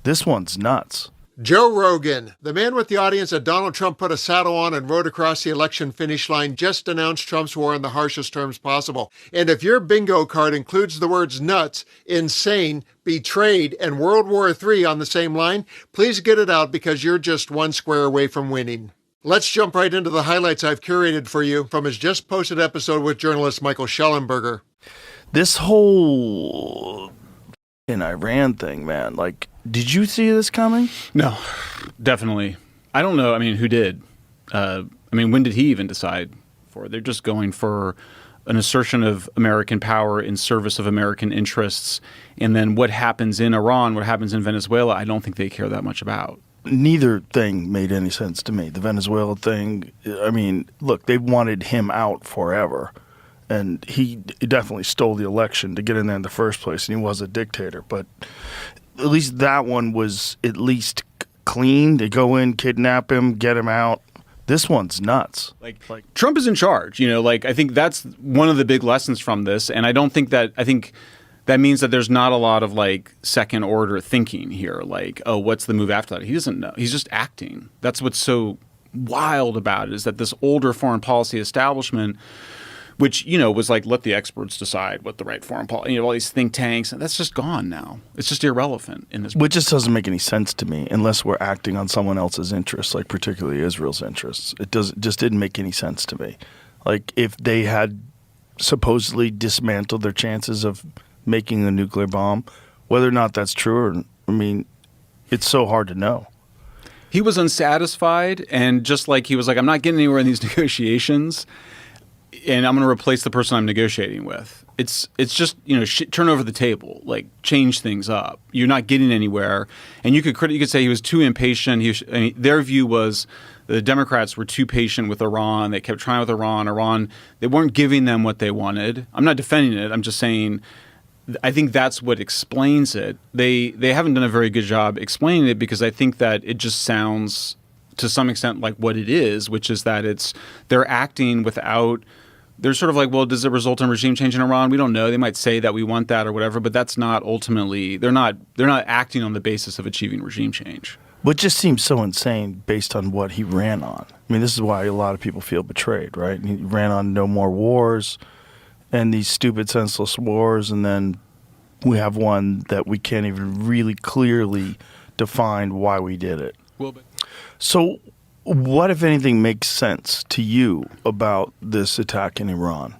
This one's nuts. Joe Rogan, the man with the audience that Donald Trump put a saddle on and rode across the election finish line, just announced Trump's war in the harshest terms possible. And if your bingo card includes the words nuts, insane, betrayed, and World War III on the same line, please get it out because you're just one square away from winning. Let's jump right into the highlights I've curated for you from his just posted episode with journalist Michael Schellenberger. This whole in Iran thing, man, like, did you see this coming? No, definitely. I don't know. I mean, who did? When did he even decide for it? They're just going for an assertion of American power in service of American interests. And then what happens in Iran, what happens in Venezuela, I don't think they care that much about. Neither thing made any sense to me. The Venezuela thing, I mean, look, they wanted him out forever. And he definitely stole the election to get in there in the first place, and he was a dictator. But at least that one was at least clean. They go in, kidnap him, get him out. This one's nuts. Like Trump is in charge. I think that's one of the big lessons from this. And I think that means that there's not a lot of second order thinking here. Oh, what's the move after that? He doesn't know. He's just acting. That's what's so wild about it, is that this older foreign policy establishment, which, was let the experts decide what the right foreign policy, all these think tanks, and that's just gone now. It's just irrelevant in this. Which just doesn't make any sense to me unless we're acting on someone else's interests, like particularly Israel's interests. Just didn't make any sense to me. If they had supposedly dismantled their chances of making a nuclear bomb, whether or not that's true, it's so hard to know. He was unsatisfied, and just he was I'm not getting anywhere in these negotiations, and I'm going to replace the person I'm negotiating with. It's just, turn over the table, change things up. You're not getting anywhere. And you could say he was too impatient. Their view was the Democrats were too patient with Iran. They kept trying with Iran. They weren't giving them what they wanted. I'm not defending it. I'm just saying I think that's what explains it. They haven't done a very good job explaining it, because I think that it just sounds to some extent like what it is, which is that they're acting without. They're sort of well, does it result in regime change in Iran? We don't know. They might say that we want that or whatever, but that's not ultimately. They're not acting on the basis of achieving regime change. What just seems so insane based on what he ran on. This is why a lot of people feel betrayed, right? He ran on no more wars and these stupid, senseless wars, and then we have one that we can't even really clearly define why we did it. So what, if anything, makes sense to you about this attack in Iran?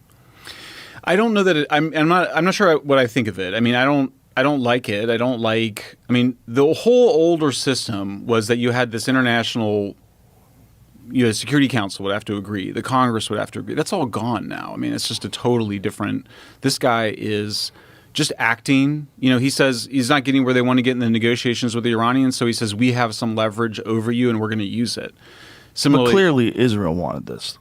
I don't know that I'm not sure what I think of it. I don't like it. The whole older system was that you had this international, Security Council would have to agree. The Congress would have to agree. That's all gone now. It's just a totally different. This guy is just acting. He says he's not getting where they want to get in the negotiations with the Iranians, so he says we have some leverage over you and we're going to use it. Similarly, but clearly Israel wanted this.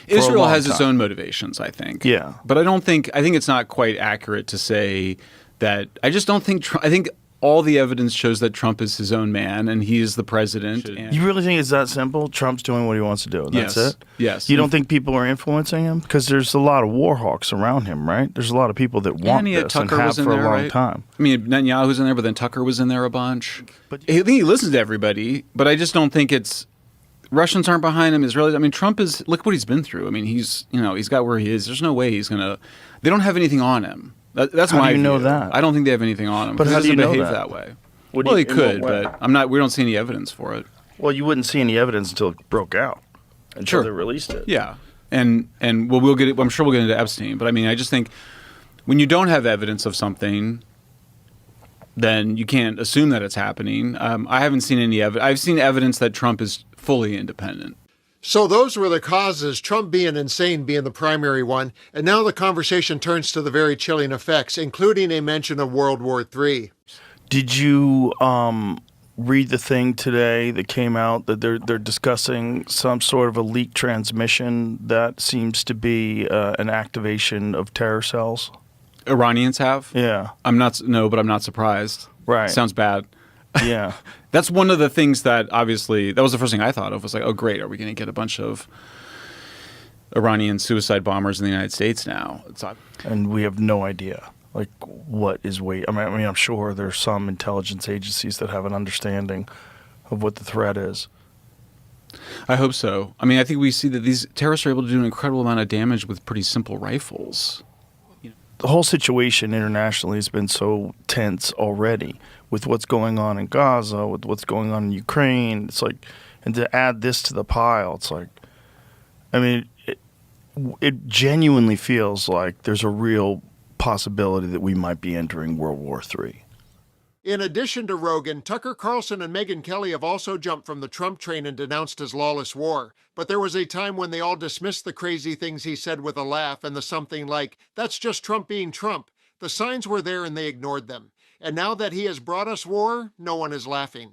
Israel has its own motivations, I think. Yeah. But I think it's not quite accurate to say that. I just don't think I think all the evidence shows that Trump is his own man and he is the president. You really think it's that simple? Trump's doing what he wants to do, and that's it? Yes. You don't think people are influencing him? Because there's a lot of war hawks around him, right? There's a lot of people that want this and have for a long time. Netanyahu's in there, but then Tucker was in there a bunch. But I think he listens to everybody, but I just don't think it's. Russians aren't behind him. Israelis. Trump is. Look what he's been through. He's got where he is. There's no way he's gonna. They don't have anything on him. That's how my do you view. know that? I don't think they have anything on him. But how do you know behave that way? Well, he could, but I'm not. We don't see any evidence for it. Well, you wouldn't see any evidence until it broke out. Until they released it. Yeah, and we'll get. I'm sure we'll get into Epstein, but I just think when you don't have evidence of something, then you can't assume that it's happening. I haven't seen any evidence. I've seen evidence that Trump is fully independent. So those were the causes, Trump being insane being the primary one, and now the conversation turns to the very chilling effects, including a mention of World War III. Did you read the thing today that came out that they're discussing some sort of a leaked transmission that seems to be an activation of terror cells? Iranians have? Yeah. but I'm not surprised. Right. Sounds bad. Yeah. That's one of the things that obviously, that was the first thing I thought of, was oh great, are we going to get a bunch of Iranian suicide bombers in the United States now? And we have no idea. Like, what is wait? I mean, I'm sure there's some intelligence agencies that have an understanding of what the threat is. I hope so. I mean, I think we see that these terrorists are able to do an incredible amount of damage with pretty simple rifles. The whole situation internationally has been so tense already with what's going on in Gaza, with what's going on in Ukraine. It's like, and to add this to the pile, it's like, I mean, it genuinely feels like there's a real possibility that we might be entering World War III. In addition to Rogan, Tucker Carlson and Megyn Kelly have also jumped from the Trump train and denounced his lawless war. But there was a time when they all dismissed the crazy things he said with a laugh and the something like, "That's just Trump being Trump." The signs were there and they ignored them. And now that he has brought us war, no one is laughing.